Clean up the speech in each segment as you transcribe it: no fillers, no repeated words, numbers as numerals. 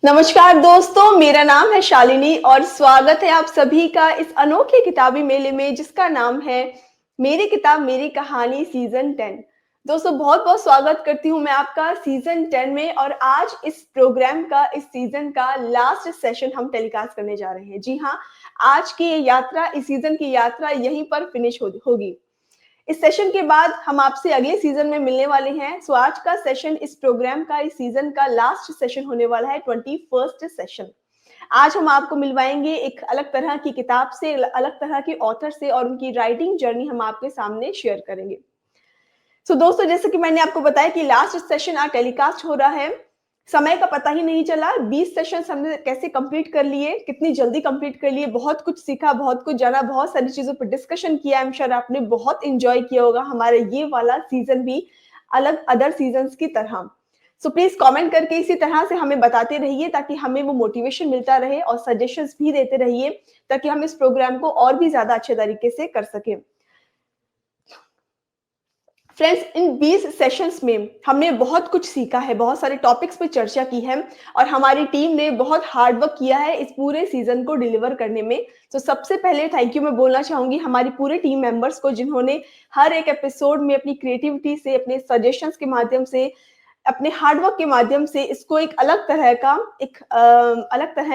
नमस्कार दोस्तों, मेरा नाम है शालिनी और स्वागत है आप सभी का इस अनोखे किताबी मेले में जिसका नाम है मेरी किताब मेरी कहानी सीजन 10। दोस्तों बहुत-बहुत स्वागत करती हूँ मैं आपका सीजन 10 में और आज इस प्रोग्राम का इस सीजन का लास्ट सेशन हम टेलीकास्ट करने जा रहे हैं। जी हाँ, आज की ये यात्रा इस सीजन की यात्रा यहीं पर फिनिश होगी। इस सेशन के बाद हम आपसे अगले सीजन में मिलने वाले हैं। सो आज का सेशन इस प्रोग्राम का इस सीजन का लास्ट सेशन होने वाला है 21st सेशन। आज हम आपको मिलवाएंगे एक अलग तरह की किताब से, अलग तरह के ऑथर से और उनकी राइटिंग जर्नी हम आपके सामने शेयर करेंगे। सो दोस्तों, जैसे कि मैंने आपको बताया कि लास्ट सेशन आज टेलीकास्ट हो रहा है। समय का पता ही नहीं चला, 20 सेशंस हमने कैसे कंप्लीट कर लिए, कितनी जल्दी कंप्लीट कर लिए, बहुत कुछ सीखा, बहुत कुछ जाना, बहुत सारी चीजों पर डिस्कशन किया। आई एम श्योर आपने बहुत एंजॉय किया होगा हमारा ये वाला सीजन भी अलग अदर सीजन्स की तरह। सो प्लीज कमेंट करके इसी तरह से हमें बताते रहिए ताकि हमें वो मोटिवेशन मिलता रहे और सजेशंस भी देते रहिए ताकि हम इस प्रोग्राम को और भी ज्यादा अच्छे तरीके से कर सकें। फ्रेंड्स, इन 20 सेशंस में हमने बहुत कुछ सीखा है, बहुत सारे टॉपिक्स पे चर्चा की है और हमारी टीम ने बहुत हार्ड वर्क किया है इस पूरे सीजन को डिलीवर करने में। तो सबसे पहले थैंक यू मैं बोलना चाहूंगी हमारी पूरे टीम मेंबर्स को जिन्होंने हर एक एपिसोड में अपनी क्रिएटिविटी से, अपने सजेशंस के माध्यम से, अपने हार्ड वर्क के माध्यम से इसको एक अलग तरह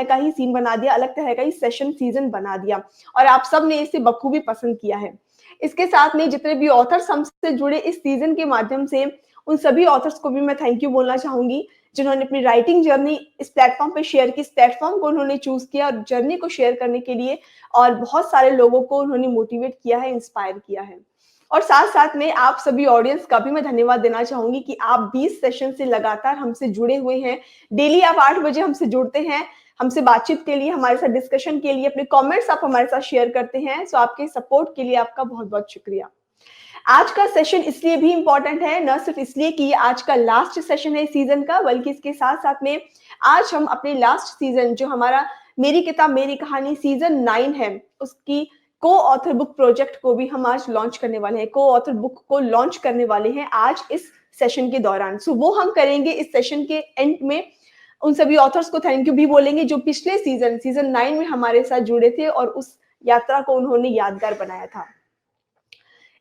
का ही सीन बना दिया, अलग तरह का ही सेशन सीजन बना दिया और आप सब ने इसे बखूबी पसंद किया है। इसके साथ में जितने भी ऑथर्स हमसे जुड़े इस सीजन के माध्यम से, उन सभी ऑथर्स को भी मैं थैंक यू बोलना चाहूंगी जिन्होंने अपनी राइटिंग जर्नी इस प्लेटफॉर्म पे शेयर की, इस प्लेटफॉर्म को उन्होंने चूज किया और जर्नी को शेयर करने के लिए और बहुत सारे लोगों को उन्होंने मोटिवेट किया है, इंस्पायर किया है। और साथ साथ में आप सभी ऑडियंस का भी मैं धन्यवाद देना चाहूंगी कि आप 20 सेशन से लगातार हमसे जुड़े हुए हैं। डेली आप 8 बजे हमसे जुड़ते हैं, हमसे बातचीत के लिए, हमारे साथ डिस्कशन के लिए, अपने कमेंट्स आप हमारे साथ शेयर करते हैं। सो आपके सपोर्ट के लिए आपका बहुत बहुत शुक्रिया। आज का सेशन इसलिए भी इंपॉर्टेंट है, न सिर्फ इसलिए कि ये आज का लास्ट सेशन है सीजन का, बल्कि इसके साथ साथ में आज हम अपने लास्ट सीजन जो हमारा मेरी किताब मेरी कहानी सीजन 9 है, उसकी को ऑथर बुक प्रोजेक्ट को भी हम आज लॉन्च करने वाले हैं। को ऑथर बुक को लॉन्च करने वाले हैं आज इस सेशन के दौरान। सो वो हम करेंगे इस सेशन के एंड में। उन सभी ऑथर्स को थैंक यू भी बोलेंगे जो पिछले सीजन 9 में हमारे साथ जुड़े थे और उस यात्रा को उन्होंने यादगार बनाया था।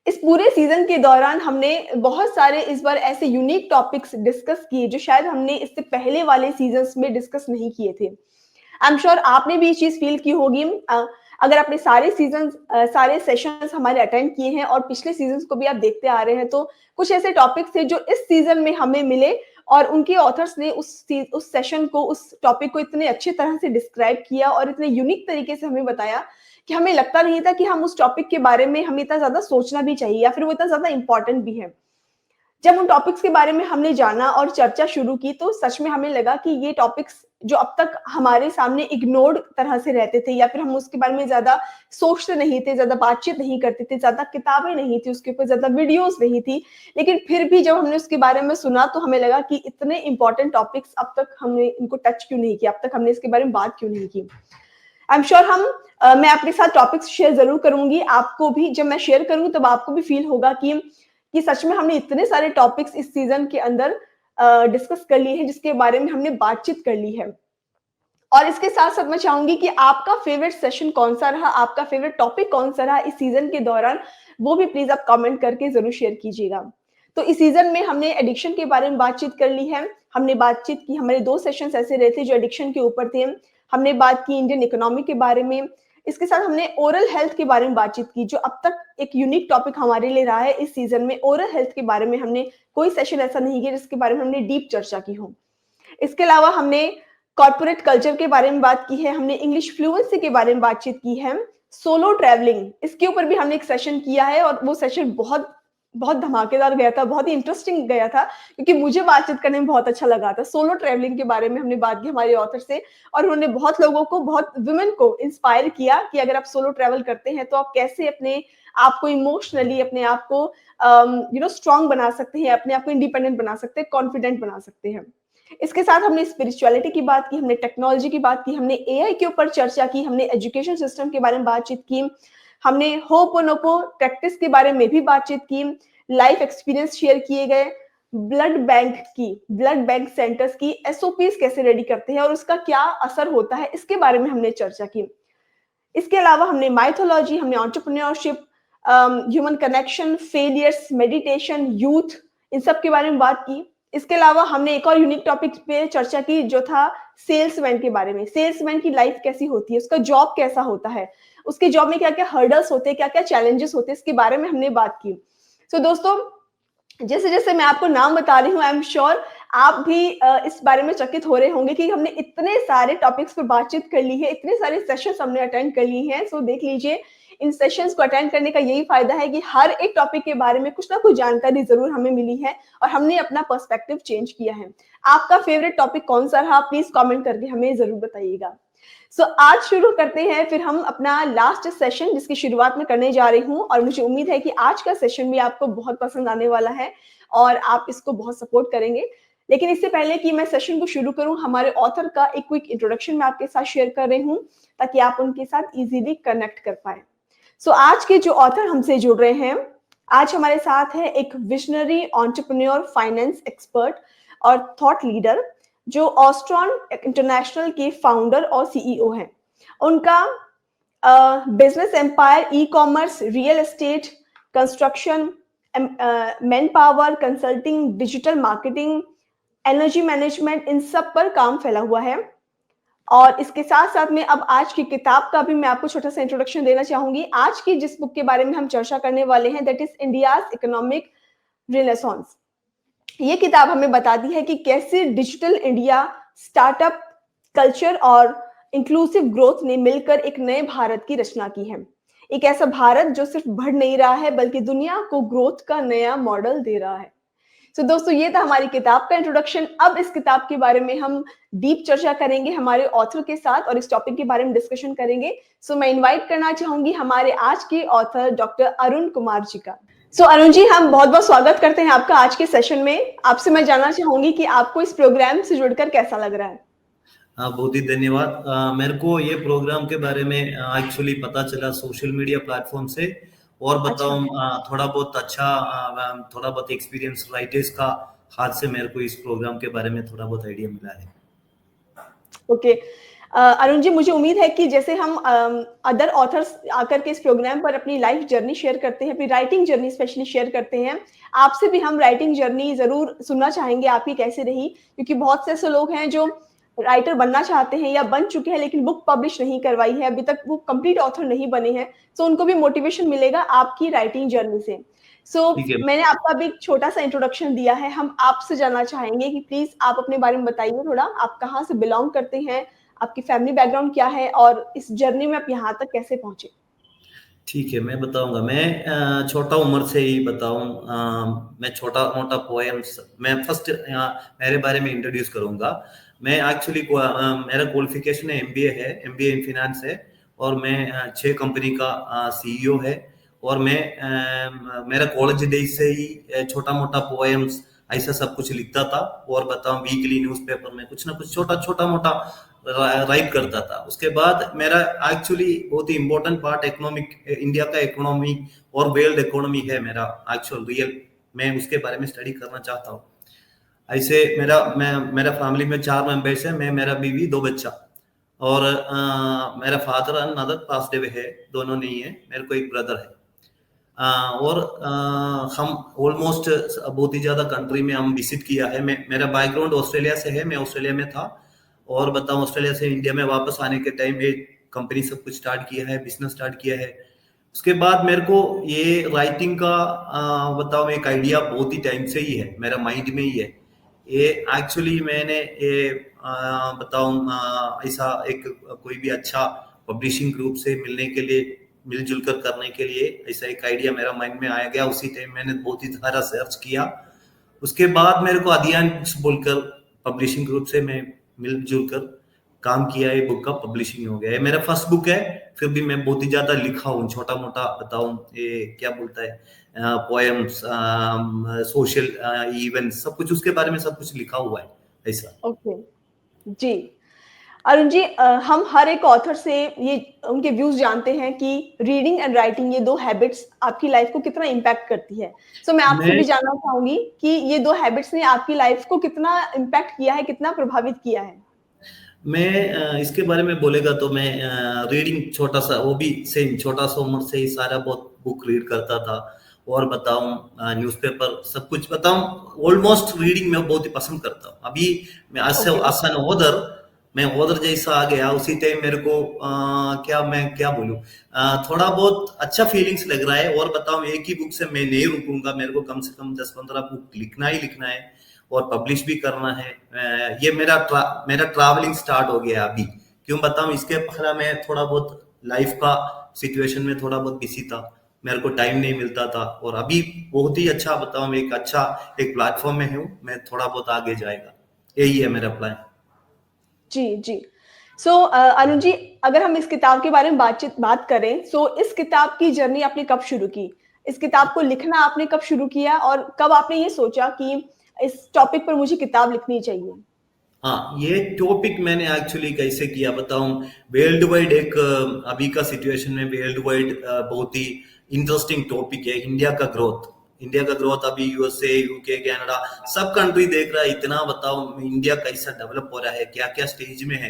इस पूरे सीजन के दौरान हमने बहुत सारे इस बार ऐसे यूनिक टॉपिक्स डिस्कस किए जो शायद हमने इससे पहले वाले सीजन्स में डिस्कस नहीं किए थे। आई एम श्योर आपने भी ये चीज फील की होगी। अगर आपने सारे सेशंस हमारे अटेंड किए हैं और पिछले सीजन्स को भी आप देखते आ रहे हैं तो कुछ ऐसे टॉपिक्स थे जो इस सीजन में हमें मिले और उनके ऑथर्स ने उस सेशन को, उस टॉपिक को इतने अच्छे तरह से डिस्क्राइब किया और इतने यूनिक तरीके से हमें बताया कि हमें लगता नहीं था कि हम उस टॉपिक के बारे में हमें इतना ज्यादा सोचना भी चाहिए या फिर वो इतना ज्यादा इंपॉर्टेंट भी है। जब उन टॉपिक्स के बारे में हमने जाना और चर्चा शुरू की तो सच में हमें लगा कि ये टॉपिक्स जो अब तक हमारे सामने इग्नोर्ड तरह से रहते थे या फिर हम उसके बारे में ज्यादा सोचते नहीं थे, ज्यादा बातचीत नहीं करते थे, ज्यादा किताबें नहीं थी, उसके ऊपर ज्यादा वीडियोस नहीं थी, लेकिन फिर भी जब हमने उसके बारे में सुना तो हमें लगा कि इतने इंपॉर्टेंट टॉपिक्स अब तक हमने इनको टच क्यों नहीं किया, अब तक हमने इसके बारे में बात क्यों नहीं की। आई एम श्योर मैं आपके साथ टॉपिक्स शेयर जरूर करूंगी, आपको भी जब मैं शेयर करूंगी तब आपको भी फील होगा कि सच में हमने इतने सारे टॉपिक्स इस सीजन के अंदर डिस्कस कर लिए हैं जिसके बारे में हमने बातचीत कर ली है। और इसके साथ साथ मैं चाहूंगी कि आपका फेवरेट सेशन कौन सा रहा, आपका फेवरेट टॉपिक कौन सा रहा इस सीजन के दौरान, वो भी प्लीज आप कमेंट करके जरूर शेयर कीजिएगा। तो इस सीजन में हमने एडिक्शन के बारे में बातचीत कर ली है, हमने बातचीत की, हमारे 2 सेशंस ऐसे रहे थे जो एडिक्शन के ऊपर थे। हमने बात की इंडियन इकोनॉमी के बारे में, इसके साथ हमने ओरल हेल्थ के बारे में बातचीत की जो अब तक एक यूनिक टॉपिक हमारे लिए रहा है इस सीजन में। ओरल हेल्थ के बारे में हमने कोई सेशन ऐसा नहीं किया जिसके बारे में हमने डीप चर्चा की हो। इसके अलावा हमने कॉर्पोरेट कल्चर के बारे में बात की है, हमने इंग्लिश फ्लुएंसी के बारे में बातचीत की है, सोलो ट्रैवलिंग इसके ऊपर भी हमने एक सेशन किया है और वो सेशन बहुत बहुत धमाकेदार गया था, बहुत ही इंटरेस्टिंग गया था क्योंकि मुझे बातचीत करने में बहुत अच्छा लगा था। सोलो ट्रैवलिंग के बारे में हमने बात की हमारे ऑथर से और उन्होंने बहुत लोगों को, बहुत वुमेन को इंस्पायर किया कि अगर आप सोलो ट्रैवल करते हैं तो आप कैसे अपने आप को इमोशनली, अपने आप को स्ट्रांग बना सकते हैं, अपने आप को इंडिपेंडेंट बना सकते हैं, कॉन्फिडेंट बना सकते हैं। इसके साथ हमने स्पिरिचुअलिटी की बात की, हमने टेक्नोलॉजी की बात की, हमने एआई के ऊपर चर्चा की, हमने एजुकेशन सिस्टम के बारे में बातचीत की, हमने होपोनोपो प्रैक्टिस के बारे में भी बातचीत की, लाइफ एक्सपीरियंस शेयर किए गए, ब्लड बैंक सेंटर्स की एसओपीज कैसे रेडी करते हैं और उसका क्या असर होता है, इसके बारे में हमने चर्चा की। इसके अलावा हमने माइथोलॉजी, हमने entrepreneurship, human connection, failures, meditation, youth, इन सब के बारे में बात की। इसके अलावा हमने एक और यूनिक टॉपिक पे चर्चा की जो था सेल्समैन के बारे में। सेल्समैन की लाइफ कैसी होती है, उसका जॉब कैसा होता है, उसके जॉब में क्या-क्या हर्डल्स होते हैं, क्या-क्या चैलेंजेस होते हैं, इसके बारे में हमने बात की। सो दोस्तों, जैसे-जैसे मैं आपको नाम बता रही हूँ, आई एम श्योर आप भी इस बारे में चकित हो रहे होंगे कि हमने इतने सारे टॉपिक्स पर बातचीत कर ली है, इतने सारे सेशंस हमने अटेंड कर लिए हैं। सो देख लीजिए, इन सेशंस को अटेंड करने का यही फायदा है कि हर एक टॉपिक के बारे में कुछ ना कुछ जानकारी ज़रूर हमें मिली है और हमने अपना पर्सपेक्टिव चेंज किया है। आपका फेवरेट टॉपिक कौन-सा रहा? प्लीज़ कमेंट करके हमें ज़रूर बताइएगा। सो आज शुरू करते हैं फिर हम अपना लास्ट सेशन जिसकी शुरुआत मैं करने जा रही हूँ और मुझे उम्मीद है कि आज का सेशन भी आपको बहुत पसंद आने वाला है और आप इसको बहुत सपोर्ट करेंगे। लेकिन इससे पहले कि मैं सेशन को शुरू करूँ, हमारे ऑथर का एक क्विक इंट्रोडक्शन मैं आपके साथ शेयर कर रही हूँ ताकि आप उनके साथ इजीली कनेक्ट कर पाएँ। सो आज के जो ऑथर हमसे जुड़ रहे हैं, आज हमारे साथ है एक विजनरी एंटरप्रेन्योर, फाइनेंस एक्सपर्ट और थॉट लीडर जो ऑस्ट्रॉन इंटरनेशनल के फाउंडर और सीईओ हैं। उनका business empire, e commerce, real estate, construction, manpower, consulting, digital marketing, energy management, इन सब पर काम फैला हुआ है। और इसके साथ-साथ में अब आज की किताब का भी मैं आपको छोटा-सा इंट्रोडक्शन देना चाहूँगी। आज की जिस बुक के बारे में हम चर्चा करने वाले हैं, that is India's economic Renaissance. ये किताब हमें बताती है कि कैसे डिजिटल इंडिया, स्टार्टअप कल्चर और इंक्लूसिव ग्रोथ ने मिलकर एक नए भारत की रचना की है। एक ऐसा भारत जो सिर्फ बढ़ नहीं रहा है बल्कि दुनिया को ग्रोथ का नया मॉडल दे रहा है। तो दोस्तों, ये था हमारी किताब का इंट्रोडक्शन। अब इस किताब के बारे में हम डीप चर्चा करेंगे हमारे ऑथर के साथ और इस टॉपिक के बारे में डिस्कशन करेंगे। सो मैं इनवाइट करना चाहूंगी हमारे आज के ऑथर डॉक्टर अरुण कुमार जी का। सो अरुण जी, हम बहुत-बहुत स्वागत करते हैं आपका आज के सेशन में। आपसे मैं जानना चाहूंगी कि आपको इस प्रोग्राम से जुड़कर कैसा लग रहा है? बहुत ही धन्यवाद। मेरे को ये प्रोग्राम के बारे में एक्चुअली पता चला सोशल मीडिया प्लेटफॉर्म से और अच्छा। बताऊं थोड़ा बहुत एक्सपीरियंस राइटर्स का हाथ से मेरे को इस प्रोग्राम के बारे में थोड़ा बहुत आइडिया मिला है। ओके। अरुण जी, मुझे उम्मीद है कि जैसे हम अदर ऑथर्स आकर के इस प्रोग्राम पर अपनी लाइफ जर्नी शेयर करते हैं, अपनी राइटिंग जर्नी स्पेशली शेयर करते हैं, आपसे भी हम राइटिंग जर्नी ज़रूर सुनना चाहेंगे, आपकी कैसे रही? क्योंकि बहुत से ऐसे लोग हैं जो राइटर बनना चाहते हैं या बन चुके हैं लेकिन बुक पब्लिश नहीं करवाई है, अभी तक वो कंप्लीट ऑथर नहीं बने हैं, तो उनको भी मोटिवेशन मिलेगा आपकी राइटिंग जर्नी से। सो ठीक है। मैंने आपका भी एक छोटा-सा इंट्रोडक्शन दिया है, हम आपसे जानना चाहेंगे कि प्लीज़ आप अपने बारे में बताइए थोड़ा, आप कहाँ से बिलॉन्ग करते हैं? आपकी फैमिली बैकग्राउंड क्या है और इस जर्नी में आप यहाँ तक कैसे पहुँचे? ठीक है, मैं बताऊंगा। मैं छोटा उम्र से ही बताऊं, मैं छोटा मोटा पोएम्स मैं फर्स्ट मेरे बारे में इंट्रोड्यूस करूंगा। मैं एक्चुअली मेरा क्वालिफिकेशन है एमबीए इन फिनेंस है और मैं 6 कंपनी का सीईओ है और मैं मेरा कॉलेज डेज से ही छोटा मोटा पोएम्स ऐसा सब कुछ लिखता था और बताऊं वीकली न्यूज़पेपर में कुछ ना कुछ छोटा मोटा राइट करता था। उसके बाद मेरा एक्चुअली बहुत ही इंपॉर्टेंट पार्ट इकोनॉमिक इंडिया का इकोनॉमी और वर्ल्ड इकोनॉमी है मेरा एक्चुअल रियल, मैं उसके बारे में स्टडी करना चाहता हूँ। ऐसे मेरा फैमिली में 4 मेंबर्स है, मैं, मेरा बीवी, 2 बच्चा और मेरा father and mother passed away है, दोनों नहीं है, मेरे को एक ब्रदर है। और हम ऑलमोस्ट बहुत ही ज्यादा कंट्री में हम विजिट किया है। मेरा बैकग्राउंड ऑस्ट्रेलिया से है, मैं ऑस्ट्रेलिया में था और बताऊं ऑस्ट्रेलिया से इंडिया में वापस आने के टाइम एक कंपनी सब कुछ स्टार्ट किया है, बिजनेस स्टार्ट किया है। उसके बाद मेरे को ये राइटिंग का बताऊं एक आइडिया बहुत ही टाइम से ही है, मेरा माइंड में ही है ये। एक्चुअली मैंने ये बताऊं ऐसा एक कोई भी अच्छा पब्लिशिंग ग्रुप से मिलने के लिए, मिलजुल कर करने के लिए ऐसा एक आइडिया मेरा माइंड में आया गया। उसी टाइम मैंने बहुत ही सारा सर्च किया। उसके बाद मेरे को अधियांश बोलकर पब्लिशिंग ग्रुप से मैं मिलजुल कर काम किया, ये बुक का पब्लिशिंग हो गया है। मेरा फर्स्ट बुक है, फिर भी मैं बहुत ही ज्यादा लिखा हूँ, छोटा मोटा बताऊं ये क्या बोलता है, पोएम्स, सोशल इवेंट्स, सब कुछ उसके बारे में सब कुछ लिखा हुआ है ऐसा। ओके, जी। अरुण जी, हम हर एक ऑथर से ये उनके व्यूज जानते हैं कि रीडिंग एंड राइटिंग, ये दो हैबिट्स आपकी लाइफ को कितना इम्पैक्ट करती है। सो मैं आपसे मैं भी जानना चाहूंगी कि ये दो हैबिट्स ने आपकी लाइफ को कितना इम्पैक्ट किया है, कितना प्रभावित किया है। इसके बारे में बोलेगा तो मैं रीडिंग छोटा सा, वो भी सेम छोटा सा उम्र से ही सारा बहुत बुक रीड करता था। और बताऊं न्यूज़पेपर सब कुछ बताऊं, ऑलमोस्ट रीडिंग मैं बहुत ही पसंद करता हूँ। अभी मैं ओके। आसान ओदर, मैं ओदर जैसा आ गया उसी टाइम मेरे को क्या मैं क्या बोलूं, थोड़ा बहुत अच्छा फीलिंग्स लग रहा है। और बताऊं एक ही बुक से मैं नहीं रुकूंगा, मेरे को कम से कम 10-15 बुक लिखना ही लिखना है और पब्लिश भी करना है। ये मेरा ट्रैवलिंग स्टार्ट हो गया अभी। क्यों बताऊं, इसके पहले मैं थोड़ा बहुत लाइफ का सिचुएशन में थोड़ा बहुत बिजी था, मेरे को टाइम नहीं मिलता था। और अभी बहुत ही अच्छा बताऊं, एक अच्छा एक प्लेटफॉर्म में हूँ मैं, थोड़ा बहुत आगे जाएगा, यही है मेरा प्लान। जी, जी। सो अरुण जी, अगर हम इस किताब के बारे में बात करें, सो इस किताब की जर्नी आपने कब शुरू की? इस किताब को लिखना आपने कब शुरू किया और कब आपने ये सोचा कि इस टॉपिक पर मुझे किताब लिखनी चाहिए? हाँ, ये टॉपिक मैंने एक्चुअली कैसे किया बताऊं। वर्ल्ड वाइड एक अभी का सिचुएशन में वर्ल्ड वाइड बहुत ही इंटरेस्टिंग टॉपिक है इंडिया का ग्रोथ। इंडिया का ग्रोथ अभी यूएसए, यूके, कनाडा सब कंट्री देख रहा है। इतना बताओ इंडिया कैसा डेवलप हो रहा है, क्या क्या स्टेज में है।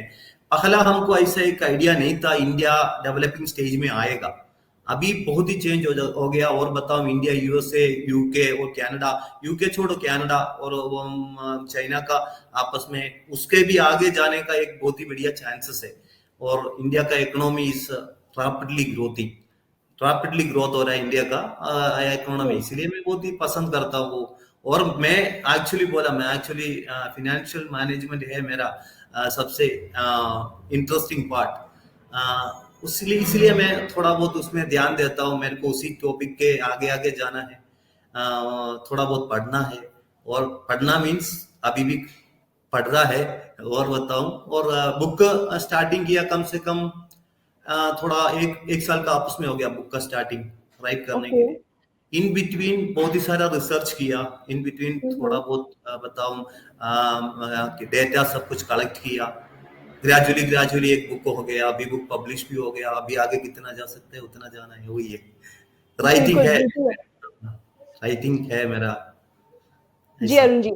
पहला हमको ऐसा एक आइडिया नहीं था इंडिया डेवलपिंग स्टेज में आएगा। अभी बहुत ही चेंज हो गया। और बताओ इंडिया, यूएसए, यूके और कनाडा, यूके छोड़ो कनाडा और चाइना का आपस में उसके भी आगे जाने का एक बहुत ही बढ़िया चांसेस है। और इंडिया का economy is rapidly growthing, rapidly growth हो रहा है इंडिया का इकोनॉमी, जी, इसलिए मैं बहुत ही पसंद करता हूँ वो। और मैं एक्चुअली बोला, मैं एक्चुअली फिनेंशियल मैनेजमेंट है मेरा सबसे इंटरेस्टिंग पार्ट। इसलिए इसलिए मैं थोड़ा बहुत उसमें ध्यान देता हूँ, मेरे को उसी टॉपिक के आगे आगे जाना है। थोड़ा बहुत पढ़ना है। और पढ़ना मीन्स अभी भी पढ़ रहा है। और बताऊं, और बुक स्टार्टिंग किया कम से कम थोड़ा एक साल का आपस में हो गया बुक का स्टार्टिंग राइट करने ओके। के लिए। इन बिटवीन बहुत ही सारा रिसर्च किया, इन बिटवीन हुँ, थोड़ा हुँ। बहुत बताऊं डेटा सब कुछ कलेक्ट किया। ग्रेजुअली ग्रेजुअली एक बुक हो गया, अभी बुक पब्लिश भी हो गया। अभी आगे कितना जा सकते हैं उतना जाना है, वही है। राइटिंग बिल्कुल, है, बिल्कुल। राइटिंग है मेरा जी, ऐसा। अरुण जी।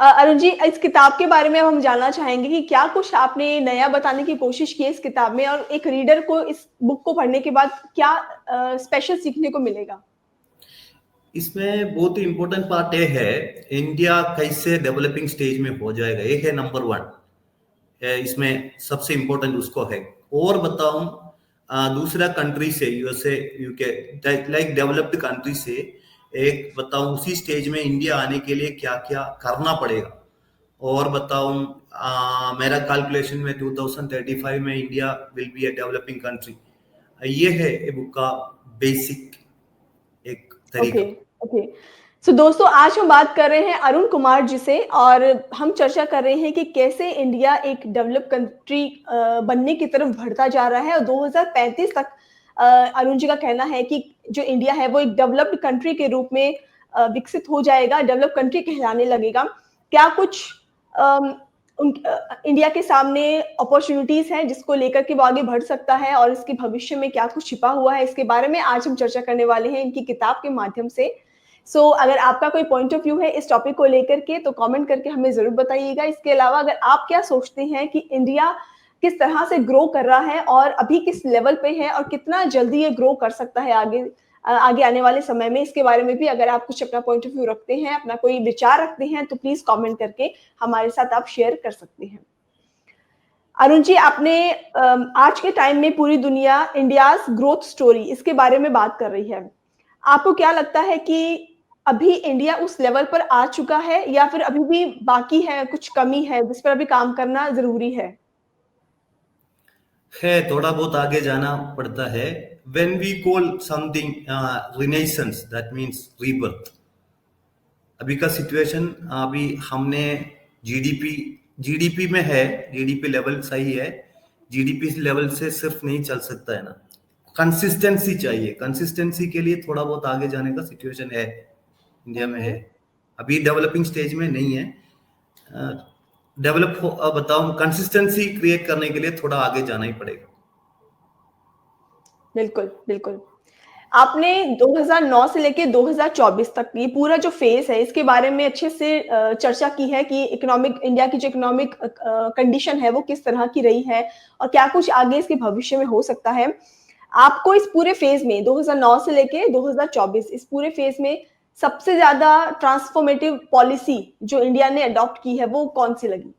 अरुण जी, इस किताब के बारे में अब हम जानना चाहेंगे कि क्या कुछ आपने नया बताने की कोशिश की है इस किताब में और एक रीडर को इस बुक को पढ़ने के बाद क्या स्पेशल सीखने को मिलेगा? इसमें बहुत ही इंपॉर्टेंट पार्ट ये है, इंडिया कैसे डेवलपिंग स्टेज में हो जाएगा, ये है नंबर वन। इसमें सबसे इंपॉर्टेंट उसको है। और बताऊं दूसरा कंट्री से, USA, UK, like developed country से एक बताऊं उसी स्टेज में इंडिया आने के लिए क्या क्या करना पड़ेगा। और बताऊं मेरा कैलकुलेशन में 2035 में India will be a developing country. ये है ये बुक का बेसिक एक ओके, तरीका। ओके। सो दोस्तों, आज हम बात कर रहे हैं अरुण कुमार जी से और हम चर्चा कर रहे हैं कि कैसे इंडिया एक डेवलप कंट्री बनने की तरफ बढ़ता जा रहा है और 2035 तक अरुण जी का कहना है कि जो इंडिया है वो एक डेवलप्ड कंट्री के रूप में विकसित हो जाएगा, डेवलप कंट्री कहलाने लगेगा। क्या कुछ अम, इंडिया के सामने अपॉर्च्युनिटीज़ हैं जिसको लेकर के वो आगे बढ़ सकता है और इसके भविष्य में क्या कुछ छिपा हुआ है, इसके बारे में आज हम चर्चा करने वाले हैं इनकी किताब के माध्यम से। अगर आपका कोई पॉइंट ऑफ व्यू है इस टॉपिक को लेकर के तो कमेंट करके हमें ज़रूर बताइएगा। इसके अलावा अगर आप क्या सोचते हैं कि इंडिया किस तरह से ग्रो कर रहा है और अभी किस लेवल पे है और कितना जल्दी ये ग्रो कर सकता है आगे आने वाले समय में, इसके बारे में भी अगर आप कुछ अपना पॉइंट ऑफ व्यू रखते हैं, अपना कोई विचार रखते हैं तो प्लीज़ कमेंट करके हमारे साथ आप शेयर कर सकते हैं। अरुण जी, आपने आज के टाइम में पूरी दुनिया इंडियाज़ ग्रोथ स्टोरी इसके बारे में बात कर रही है। आपको क्या लगता है कि अभी इंडिया उस लेवल पर आ चुका है या फिर अभी भी बाकी है, कुछ कमी है जिस पर अभी काम करना ज़रूरी है? है, थोड़ा बहुत आगे जाना पड़ता है। When we call something renaissance, that means rebirth. अभी का सिचुएशन, अभी हमने जीडीपी जीडीपी में है, जीडीपी लेवल सही है। जीडीपी लेवल से सिर्फ नहीं चल सकता है ना, कंसिस्टेंसी चाहिए। कंसिस्टेंसी के लिए थोड़ा बहुत आगे जाने का सिचुएशन है, इंडिया हुँ, में है। हुँ। अभी डेवलपिंग स्टेज में नहीं है। डेवलप हो, बताओ कंसिस्टेंसी क्रिएट करने के लिए थोड़ा आगे जाना ही पड़ेगा। बिल्कुल, बिल्कुल। आपने 2009 से लेके 2024 तक ये पूरा जो फेज़ है, इसके बारे में अच्छे से चर्चा की है कि इंडिया की जो इकोनॉमिक कंडीशन है, वो किस तरह की रही है और क्या कुछ आगे इसके भविष्य में हो सकता है। आपको इस पूरे फेज़ में 2009 से लेके 2024 इस पूरे फेज़ में सबसे ज़्यादा ट्रांसफॉर्मेटिव पॉलिसी जो इंडिया ने अडॉप्ट की है, वो कौन-सी लगी?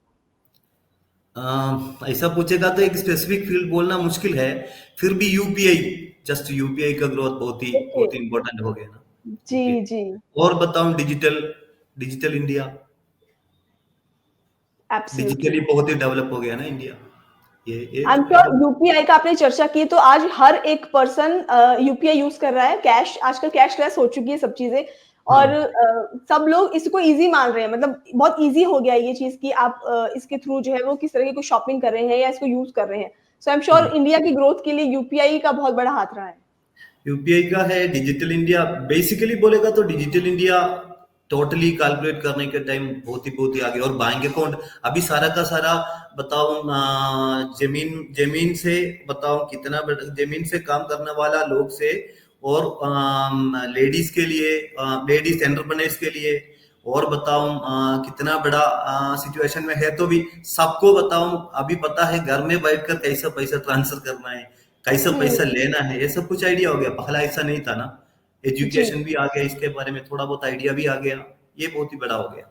ऐसा पूछेगा तो एक स्पेसिफिक फील्ड बोलना मुश्किल है, फिर भी यूपीआई, जस्ट यूपीआई का ग्रोथ ओके। बहुत ही इंपॉर्टेंट हो गया ना। जी, ओके, जी। और बताऊं digital digital India, absolutely. Digitally बहुत ही डेवलप हो गया ना इंडिया। ये आई एम तो श्योर यूपीआई का आपने चर्चा की तो आज हर एक पर्सन यूपीआई यूज कर रहा है। कैश आजकल कैशलेस हो चुकी है सब चीजें और हाँ। सब लोग इसको इजी मान रहे हैं। मतलब बहुत इजी हो गया है ये चीज कि आप इसके थ्रू जो है वो किस तरह की कोई शॉपिंग कर रहे हैं या इसको यूज कर रहे हैं। सो आई एम श्योर इंडिया की ग्रोथ के लिए यूपीआई का बहुत बड़ा हाथ रहा है। यूपीआई का है, डिजिटल इंडिया बेसिकली बोलेगा तो डिजिटल इंडिया टोटली कैलकुलेट करने के टाइम बहुत ही आगे। और बैंक अकाउंट अभी सारा का सारा बताओ, जमीन जमीन से बताओ कितना जमीन से काम करने वाला लोग से, और लेडीज के लिए, लेडीज एंटरप्रेन्योर्स के लिए, और बताओ कितना बड़ा सिचुएशन में है। तो भी सबको बताओ अभी पता है घर में बैठकर कैसा पैसा ट्रांसफर करना है, कैसा पैसा हम्म। लेना है, ये सब कुछ आइडिया हो गया। पहला ऐसा नहीं था ना। जी। एजुकेशन भी आ गया, इसके बारे में थोड़ा बहुत आइडिया भी आ गया, ये बहुत ही बड़ा हो गया।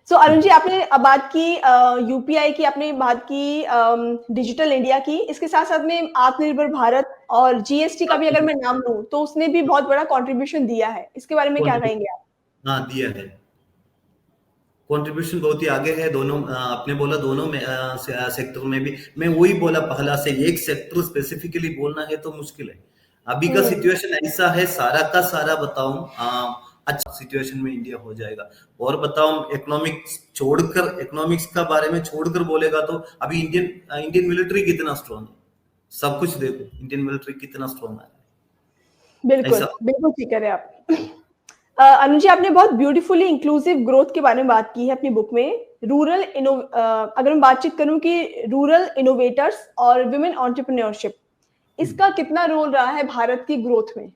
सो अरुण जी आपने बात की यूपीआई की, आपने बात की डिजिटल इंडिया की, इसके साथ साथ में आत्मनिर्भर भारत और जीएसटी का भी अगर मैं नाम लूं तो उसने भी बहुत बड़ा कंट्रीब्यूशन दिया है। इसके बारे में क्या कहेंगे आप? हाँ, दिया है। कंट्रीब्यूशन बहुत ही आगे है दोनों, आपने बोला दोनों में सेक्टर में भी। मैं वही बोला पहला से, एक सेक्टर स्पेसिफिकली बोलना है तो मुश्किल है। अभी का हम्म। सिचुएशन ऐसा है, सारा का सारा बताऊं अच्छा सिचुएशन में इंडिया हो जाएगा। और बताऊं इकोनॉमिक्स का बारे में छोड़कर बोलेगा तो अभी इंडियन इंडियन मिलिट्री कितना स्ट्रांग है, सब कुछ देखो इंडियन मिलिट्री कितना स्ट्रांग है। बिल्कुल, ऐसा बिल्कुल ठीक कह रहे हैं आप। अनुज जी आपने बहुत ब्यूटीफुली इंक्लूसिव ग्रोथ के बारे में बात की है अपनी बुक में। अगर मैं बातचीत करूं कि रूरल इनोवेटर्स और वुमेन एंटरप्रेन्योरशिप, इसका कितना रोल रहा है भारत की ग्रोथ में?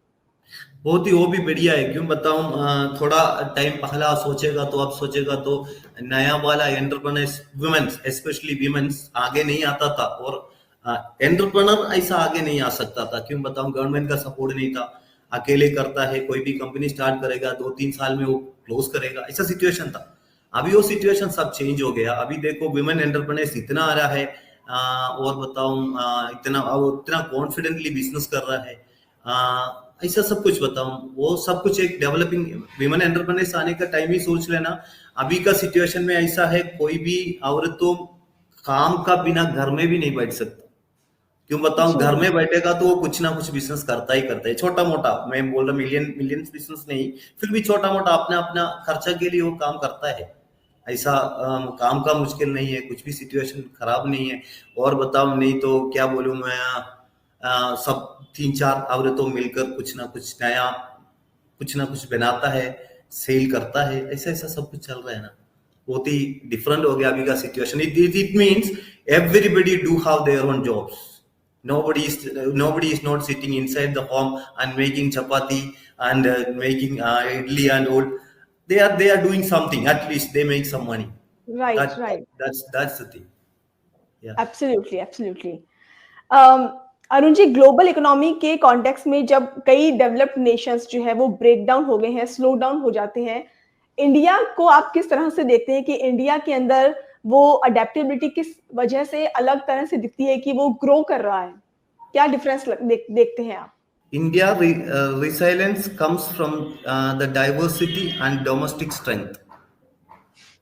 बहुत ही वो भी बढ़िया है, क्यों बताऊं, थोड़ा टाइम पहला सोचेगा तो अब सोचेगा तो नया वाला एंटरप्रेन्योर्स वुमेन्स, स्पेशली वुमेन्स आगे नहीं आता था। और एंटरप्रेन्योर ऐसा आगे नहीं आ सकता था, क्यों बताऊं, गवर्नमेंट का सपोर्ट नहीं था। अकेले करता है, कोई भी कंपनी स्टार्ट करेगा 2-3 साल में वो क्लोज करेगा, ऐसा सिचुएशन था। अभी वो सिचुएशन सब चेंज हो गया। अभी देखो वुमेन एंटरप्रेन्योर्स इतना आ रहा है, और बताऊं इतना कॉन्फिडेंटली बिजनेस कर रहा है। ऐसा सब कुछ बताऊं, वो सब कुछ एक डेवलपिंग विमेन एंटरप्रेन्योर्स आने का टाइम ही सोच लेना। अभी का सिचुएशन में ऐसा है, कोई भी औरत तो काम का बिना घर में भी नहीं बैठ सकता। क्यों बताऊं, जी। घर में बैठेगा तो वो कुछ ना कुछ बिजनेस करता ही करता है, छोटा मोटा। मैं बोल रहा मिलियन बिजनेस नहीं, फिर भी छोटा मोटा अपना अपना खर्चा के लिए वो काम करता है। ऐसा काम का मुश्किल नहीं है, कुछ भी सिचुएशन खराब नहीं है। और बताओ, नहीं तो क्या बोलूं मैं, सब 3-4 औरतों मिलकर कुछ ना कुछ नया, कुछ ना कुछ बनाता है, सेल करता है, ऐसा ऐसा सब कुछ चल रहा है ना। बहुत ही डिफरेंट हो गया अभी का situation. It means everybody do have their own jobs. Nobody is not sitting inside the home and making chapati and making idli and all. They are doing something, at least they make some money. Right, that, right. that's the thing. Yeah. Absolutely, absolutely. Arun ji global economy के context में जब कई developed Nations जो है वो break down हो गए हैं, स्लो डाउन हो जाते हैं, इंडिया को आप किस तरह से देखते हैं कि इंडिया के अंदर वो अडेप्टेबिलिटी किस वजह से अलग तरह से दिखती है कि वो ग्रो कर रहा है? क्या डिफरेंस देखते हैं आप? India resilience comes from the diversity and domestic strength.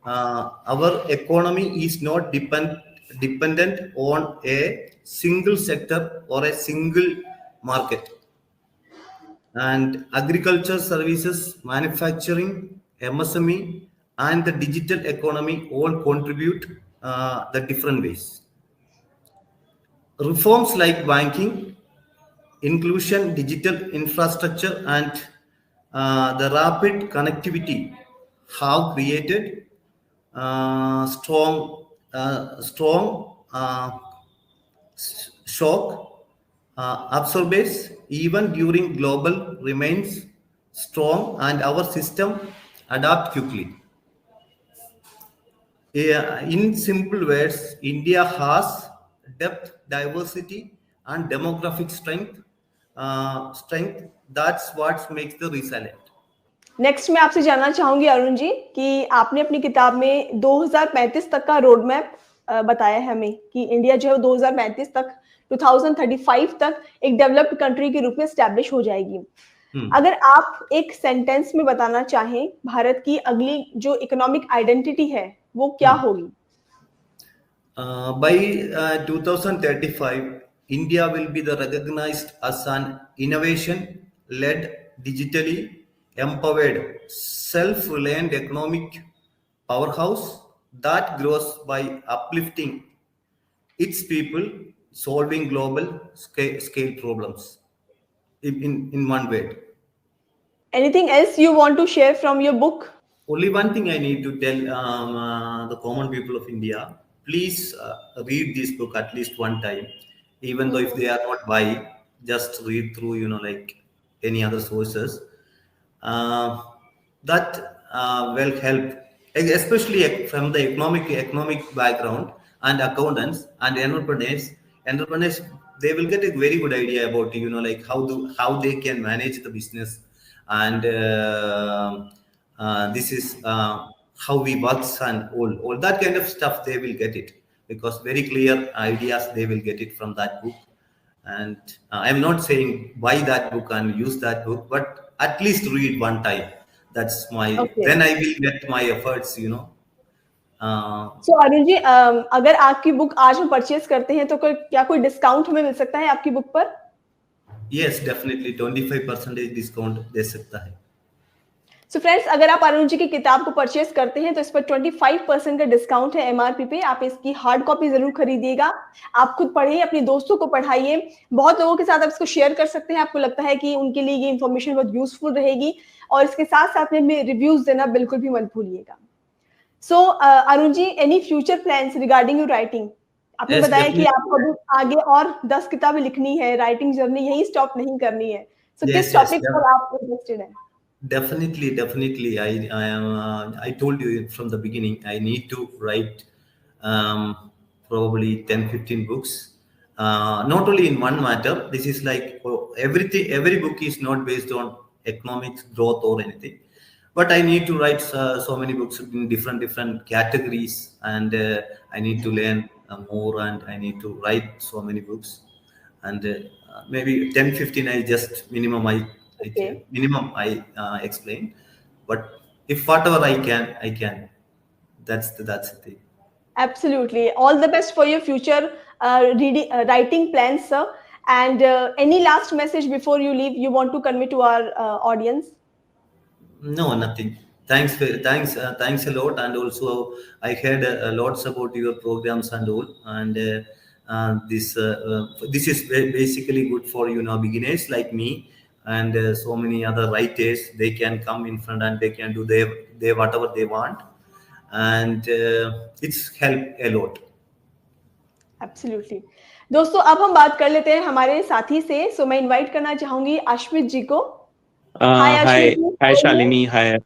Our economy is not dependent on a single sector or a single market. And agriculture services, manufacturing, MSME, and the digital economy all contribute the different ways. Reforms like banking, inclusion, digital infrastructure, and the rapid connectivity have created strong strong shock absorbers even during global remains strong and our system adapt quickly. Yeah, in simple words, India has depth, diversity, and demographic strength. Strength. That's what makes the resilient. Next मैं आपसे जानना चाहूंगी अरुण जी कि आपने अपनी किताब में 2035 तक का रोड मैप बताया है हमें कि इंडिया जो है 2035 तक 2035 तक एक डेवलप्ड कंट्री के रूप में स्टैब्लिश हो जाएगी। अगर आप एक सेंटेंस में बताना चाहें भारत की अगली जो इकोनॉमिक आइडेंटिटी है वो क्या होगी? By 2035, India will be the recognized as an innovation-led, digitally empowered, self-reliant economic powerhouse that grows by uplifting its people, solving global scale problems. In one word. Anything else you want to share from your book? Only one thing I need to tell the common people of India: please read this book at least one time, even though if they are not buying, just read through, like any other sources. That will help, especially from the economic background and accountants and entrepreneurs. Entrepreneurs, they will get a very good idea about, like how they can manage the business, and this is how we works, and all that kind of stuff they will get it, because very clear ideas they will get it from that book. And I'm not saying buy that book and use that book, but at least read one time. That's my Okay. Then I will get my efforts. So Arun ji, अगर आपकी book आज हम purchase करते हैं तो क्या कोई discount हमें मिल सकता है आपकी बुक पर? Yes, definitely 25% डिस्काउंट दे सकता है। सो फ्रेंड्स, अगर आप अरुण जी की किताब को परचेस करते हैं तो इस पर 25% का डिस्काउंट है एमआरपी पे। आप इसकी हार्ड कॉपी जरूर खरीदिएगा, आप खुद पढ़िए, अपने दोस्तों को पढ़ाइए, बहुत लोगों के साथ आप इसको शेयर कर सकते हैं। आपको लगता है कि उनके लिए ये इन्फॉर्मेशन बहुत यूजफुल रहेगी, और इसके साथ साथ में रिव्यूज देना बिल्कुल भी मत भूलिएगा। So Arun ji, any future plans regarding your writing? आपने Yes, बताया कि definitely. आपको आगे और 10 किताबें लिखनी है, राइटिंग जर्नी यही स्टॉप नहीं करनी है। सो Yes, किस yes, टॉपिक पर आप इंटरेस्टेड हैं? definitely. I am. I told you from the beginning. I need to write probably 10-15 books. Not only in one matter. This is like everything. Every book is not based on economic growth or anything, but I need to write so many books in different categories, and I need to learn more, and I need to write so many books, and maybe 10-15 I just minimum Okay. I explain, but if whatever I can. That's the thing. Absolutely. All the best for your future writing plans, sir. And any last message before you leave you want to convey to our audience? No, nothing. Thanks a lot. And also, I heard lots about your programs and all. And this is basically good for beginners like me, and so many other writers. They can come in front and they can do their whatever they want, and it's helped a lot. Absolutely. दोस्तों, अब हम बात कर लेते हैं हमारे साथी से। सो मैं इनवाइट करना चाहूंगी अश्मित जी को। हाय अश्मित जी। Hi Shalini, hi.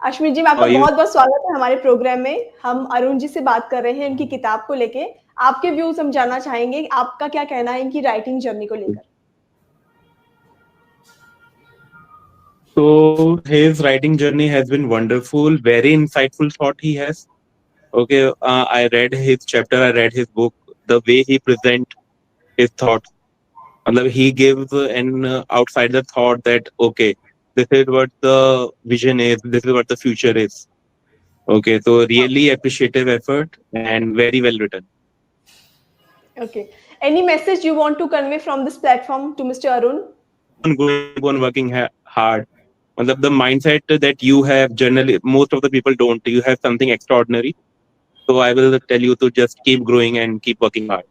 अश्मित जी, मैं आपका How are you? बहुत बहुत स्वागत है हमारे प्रोग्राम में। हम अरुण जी से बात कर रहे हैं उनकी किताब को लेके। आपके व्यूज हम जानना चाहेंगे, आपका क्या कहना है इनकी राइटिंग जर्नी को लेकर? So his writing journey has been wonderful, very insightful thought he has. Okay, I read his chapter, I read his book, the way he present his thoughts. He gives an outsider thought that, okay, this is what the vision is, this is what the future is. Okay, so really appreciative effort and very well written. Okay. Any message you want to convey from this platform to Mr. Arun? Going on working hard. The mindset that you have, generally most of the people don't. You have something extraordinary. So I will tell you to just keep growing and keep working hard.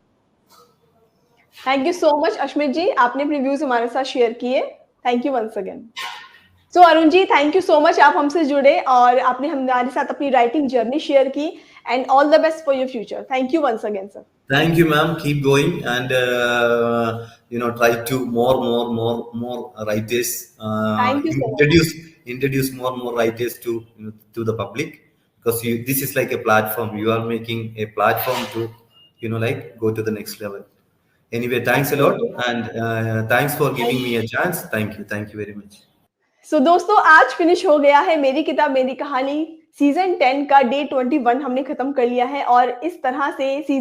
Thank you so much, Ashmit जी, आपने अपने views हमारे साथ share किए। Thank you once again. So Arun ji, thank you so much, आप हमसे जुड़े और आपने हमारे साथ अपनी राइटिंग जर्नी शेयर की। and all the best for your future. Thank you once again, sir. Thank you, ma'am. Keep going and try to more writers. Thank you so much. Introduce more writers to the public, because this is like a platform. You are making a platform to like go to the next level. Anyway, thanks a lot, Absolutely. and thanks for giving me a chance. Thank you very much. सो दोस्तों, आज finish हो गया है मेरी किताब मेरी कहानी season 10 का डे 21 हमने खत्म कर लिया है, और इस तरह से सीजन